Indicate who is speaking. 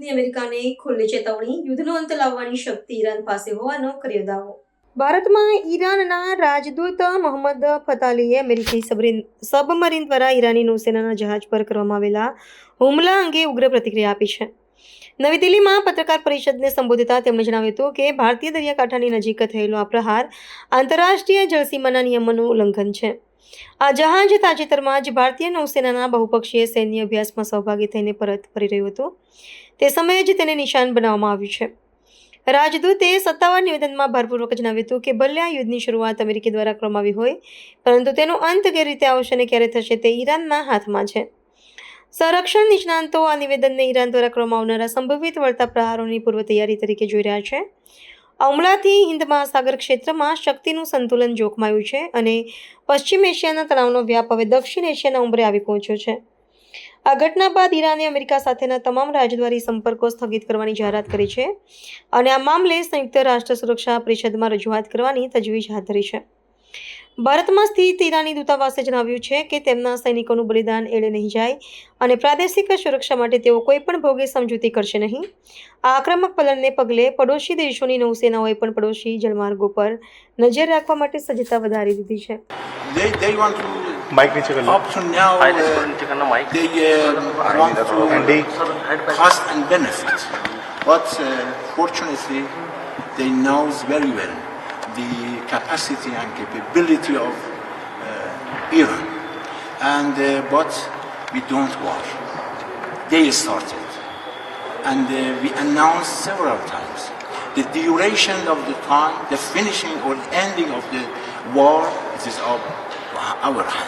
Speaker 1: ભારતની અમેરિકાને ખુલ્લી ચેતવણી, યુદ્ધનો અંત લાવવાની શક્તિ ઈરાન પાસે હોવાનો કર્યો દાવો. ભારતમાં ઈરાનના રાજદૂત મોહમ્મદ ફતાલીએ અમેરિકી સબમરીન દ્વારા ઈરાની નૌસેનાના જહાજ પર કરવામાં આવેલા હુમલા અંગે ઉગ્ર પ્રતિક્રિયા આપી છે. નવી દિલ્હીમાં પત્રકાર પરિષદને સંબોધતા તેમણે જણાવ્યું હતું કે ભારતીય દરિયાકાંઠાની નજીક થયેલો આ પ્રહાર આંતરરાષ્ટ્રીય જળસીમાના નિયમોનું ઉલ્લંઘન છે. આ જહાજ તાજેતરમાં જ ભારતીય નૌસેનાના બહુપક્ષીય સૈન્ય અભ્યાસમાં સહભાગી થઈને પરત ફરી રહ્યું હતું. તે સમયે જ તેને નિશાન બનાવવામાં આવ્યું છે. રાજદૂતે સત્તાવાર નિવેદનમાં ભારપૂર્વક જણાવ્યું હતું કે ભલે આ યુદ્ધની શરૂઆત અમેરિકા દ્વારા કરવામાં આવી હોય, પરંતુ તેનો અંત કેવી રીતે આવશે અને ક્યારે થશે તે ઈરાનના હાથમાં છે. સંરક્ષણ નિષ્ણાંતો આ નિવેદનને ઈરાન દ્વારા કરવામાં આવનારા સંભવિત વળતા પ્રહારોની પૂર્વ તૈયારી તરીકે જોઈ રહ્યા છે. આ હુમલાથી હિન્દ મહાસાગર ક્ષેત્રમાં શક્તિનું સંતુલન જોખમાયું છે અને પશ્ચિમ એશિયાના તણાવનો વ્યાપ હવે દક્ષિણ એશિયાના ઉંબરે આવી પહોંચ્યો છે. આ ઘટના બાદ ઈરાને અમેરિકા સાથેના તમામ રાજદ્વારી સંપર્કો સ્થગિત કરવાની જાહેરાત કરી છે અને આ મામલે સંયુક્ત રાષ્ટ્ર સુરક્ષા પરિષદમાં રજૂઆત કરવાની તજવીજ હાથ ધરી છે. ભારતમાં સ્થિત ઈરાની દૂતાવાસે જણાવ્યું છે કે તેમના સૈનિકોનું બલિદાન એળે નહીં જાય અને પ્રાદેશિક સુરક્ષા માટે તેઓ કોઈ પણ ભોગે સમજૂતી કરશે નહીં. આ આક્રમક વલણને પગલે પડોશી દેશોની નૌસેનાઓએ પણ પડોશી જળમાર્ગો પર નજર રાખવા માટે સજ્જતા વધારી દીધી છે.
Speaker 2: They want to up to now they want to cost and benefit, but fortunately they knows very well the capacity and capability of Iran, and but we don't war. They started, and we announced several times the duration of the time, the finishing or ending of the war, it is our hand.